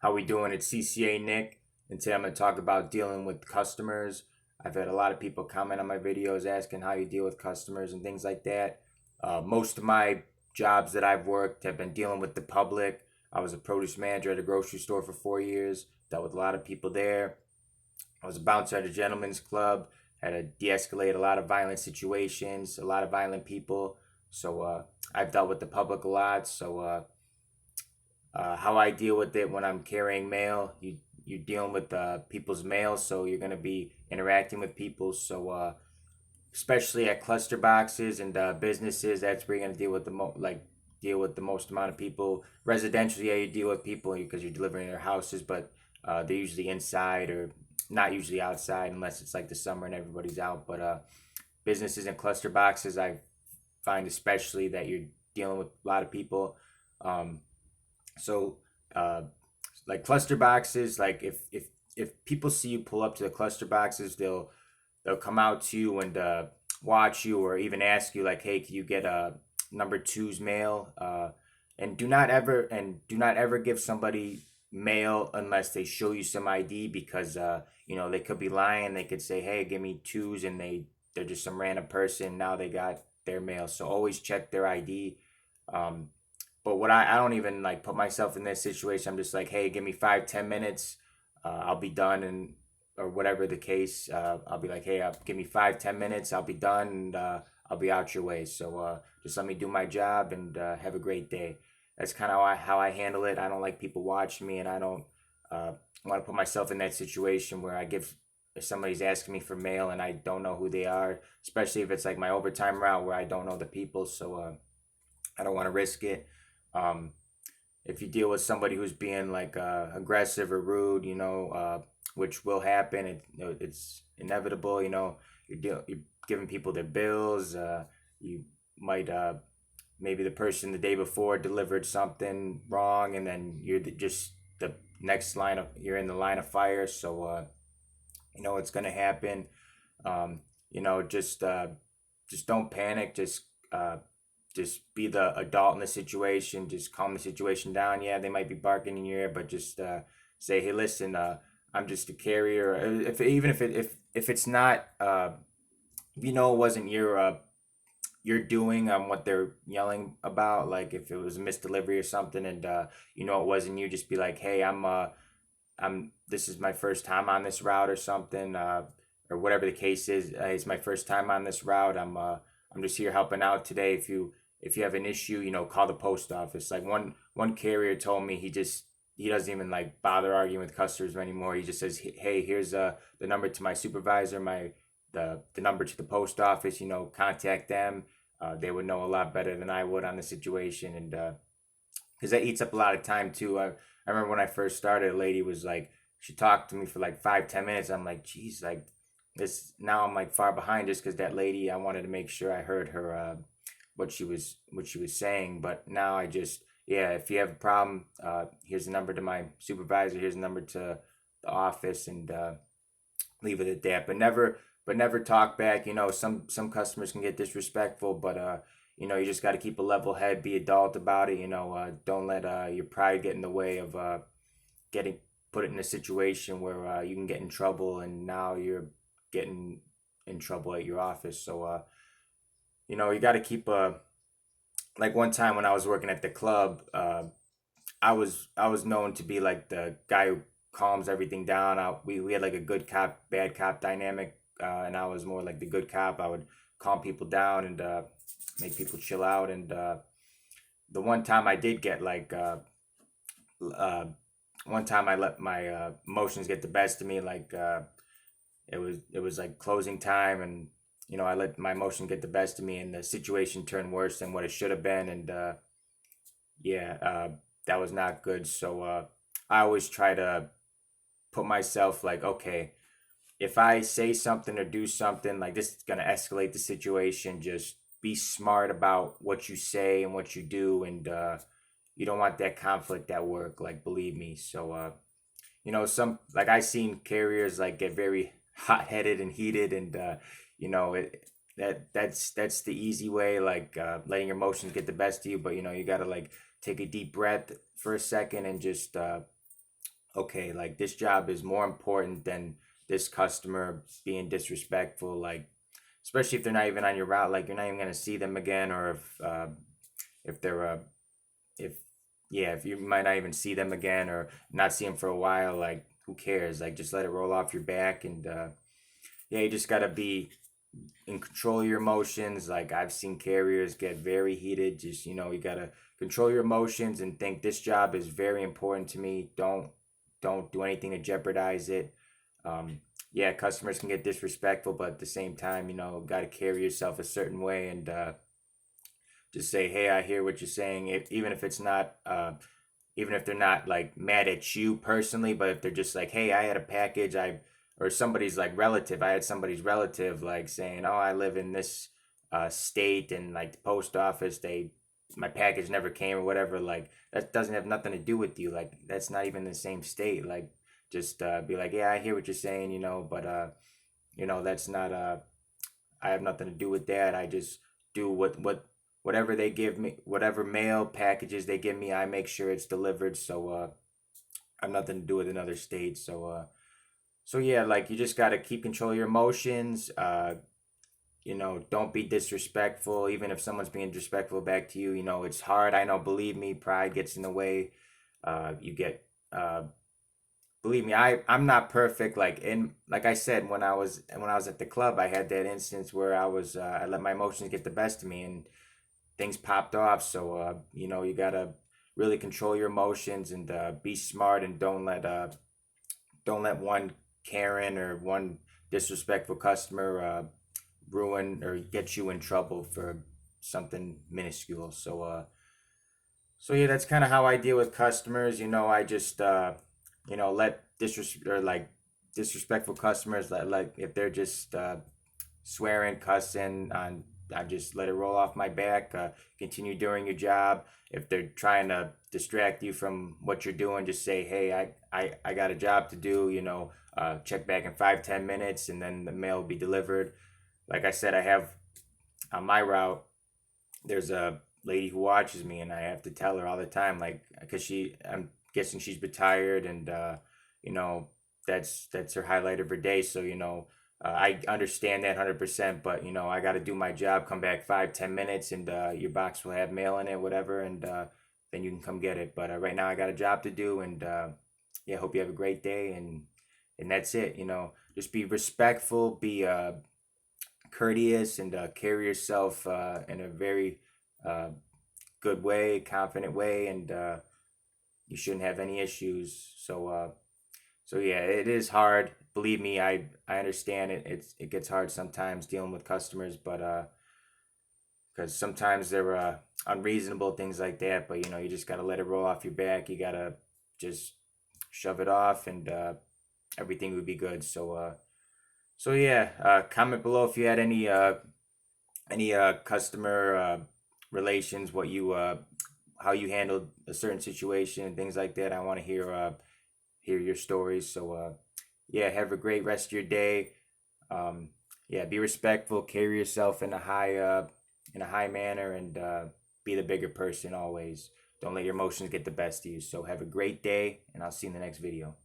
How we doing? It's CCA Nick, and today I'm going to talk about dealing with customers. I've had a lot of people comment on my videos asking how you deal with customers and things like that. Most of my jobs that I've worked have been dealing with the public. I was a produce manager at a grocery store for 4 years, dealt with a lot of people there. I was a bouncer at a gentleman's club, had to de-escalate a lot of violent situations, a lot of violent people. So I've dealt with the public a lot. How I deal with it when I'm carrying mail, you're dealing with people's mail, so you're gonna be interacting with people. Especially at cluster boxes and businesses, that's where you're gonna deal with deal with the most amount of people. Residential, yeah, you deal with people because you're delivering their houses, but they're usually inside or not usually outside unless it's like the summer and everybody's out. But businesses and cluster boxes, I find especially that you're dealing with a lot of people. Um, so, uh, like cluster boxes, like if people see you pull up to the cluster boxes, they'll come out to you and watch you, or even ask you like, "Hey, can you get a number two's mail?" And do not ever give somebody mail unless they show you some ID, because they could be lying. They could say, "Hey, give me twos," and they're just some random person. Now they got their mail, so always check their ID. Um, but what I don't even like put myself in this situation. I'm just like, hey, give me 5-10 minutes. I'll be done, and or whatever the case. I'll be like, hey, give me 5-10 minutes. I'll be done, and I'll be out your way. So just let me do my job, and have a great day. That's kind of how I handle it. I don't like people watching me, and I don't want to put myself in that situation where if somebody's asking me for mail and I don't know who they are, especially if it's like my overtime route where I don't know the people. So I don't want to risk it. Um, if you deal with somebody who's being like aggressive or rude, which will happen, it's inevitable. You're giving people their bills. You might maybe the person the day before delivered something wrong, and then just the next you're in the line of fire. So you know it's gonna happen. Um, just don't panic. Just be the adult in the situation. Just calm the situation down. Yeah, they might be barking in your ear, but just say, "Hey, listen, I'm just a carrier." If it's not, it wasn't your doing what they're yelling about. Like if it was a misdelivery or something, and it wasn't you, just be like, "Hey, I'm this is my first time on this route or something, or whatever the case is. It's my first time on this route. I'm just here helping out today. If you have an issue, call the post office." Like one carrier told me he doesn't even like bother arguing with customers anymore. He just says, "Hey, here's the number to my supervisor, the number to the post office. Contact them. They would know a lot better than I would on the situation." And because that eats up a lot of time too. I remember when I first started, a lady was like, she talked to me for like 5-10 minutes. I'm like, geez, like this. Now I'm like far behind just because that lady. I wanted to make sure I heard her what she was saying. But now I just, yeah, if you have a problem, here's the number to my supervisor. Here's the number to the office, and leave it at that. But never talk back. Some customers can get disrespectful, but you just got to keep a level head, be adult about it. Don't let your pride get in the way of getting put it in a situation where you can get in trouble, and now you're getting in trouble at your office. So you got to keep like one time when I was working at the club, I was known to be like the guy who calms everything down. We had like a good cop, bad cop dynamic, and I was more like the good cop. I would calm people down and make people chill out. And the one time I did get like uh, one time I let my emotions get the best of me. Like it was like closing time, and I let my emotion get the best of me, and the situation turned worse than what it should have been. And yeah, that was not good. So I always try to put myself like, okay, if I say something or do something like this is gonna escalate the situation, just be smart about what you say and what you do, and you don't want that conflict at work. Like, believe me. Some like I seen carriers like get very hot headed and heated, and that's the easy way, like letting your emotions get the best of you. But you gotta like take a deep breath for a second and just okay, like this job is more important than this customer being disrespectful, like especially if they're not even on your route, like you're not even gonna see them again, or if they're if yeah, if you might not even see them again or not see them for a while, like who cares? Like just let it roll off your back, and yeah, you just gotta be in control of your emotions. Like I've seen carriers get very heated. Just you gotta control your emotions and think this job is very important to me. Don't do anything to jeopardize it. Yeah, customers can get disrespectful, but at the same time, gotta carry yourself a certain way, and just say, hey, I hear what you're saying. Even if it's not, even if they're not like mad at you personally, but if they're just like, hey, I had a package, or somebody's like relative, I had somebody's relative like saying, oh, I live in this state, and like the post office, my package never came or whatever. Like that doesn't have nothing to do with you. Like that's not even the same state. Like just be like, yeah, I hear what you're saying, but that's not I have nothing to do with that. I just do whatever they give me, whatever mail packages they give me, I make sure it's delivered. So I have nothing to do with another state. So yeah, like you just gotta keep control of your emotions. Don't be disrespectful, even if someone's being disrespectful back to you. It's hard. I know. Believe me, pride gets in the way. You get believe me, I'm not perfect. Like I said, when I was at the club, I had that instance where I let my emotions get the best of me, and things popped off. So you gotta really control your emotions, and be smart, and don't let one Karen or one disrespectful customer ruin or get you in trouble for something minuscule. So yeah, that's kind of how I deal with customers. I just let disrespectful customers, like if they're just swearing, cussing on, I just let it roll off my back. Continue doing your job. If they're trying to distract you from what you're doing, just say, hey, I got a job to do. Check back in 5-10 minutes, and then the mail will be delivered. Like I said, I have on my route, there's a lady who watches me, and I have to tell her all the time, like, because I'm guessing she's retired, and you know, that's her highlight of her day. So I understand that 100%, but I got to do my job. Come back 5-10 minutes, and your box will have mail in it, whatever, and then you can come get it. But right now, I got a job to do, and yeah, hope you have a great day, and that's it. Just be respectful, be courteous, and carry yourself in a very uh, good way, confident way, and you shouldn't have any issues. So yeah, it is hard. Believe me, I understand it. It gets hard sometimes dealing with customers, but because sometimes they're unreasonable, things like that. But you just gotta let it roll off your back. You gotta just shove it off, and everything would be good. So yeah, comment below if you had any customer relations, what you how you handled a certain situation and things like that. I want to hear your stories. So yeah, have a great rest of your day. Um, yeah, be respectful, carry yourself in a high manner, and be the bigger person always. Don't let your emotions get the best of you. So have a great day, and I'll see you in the next video.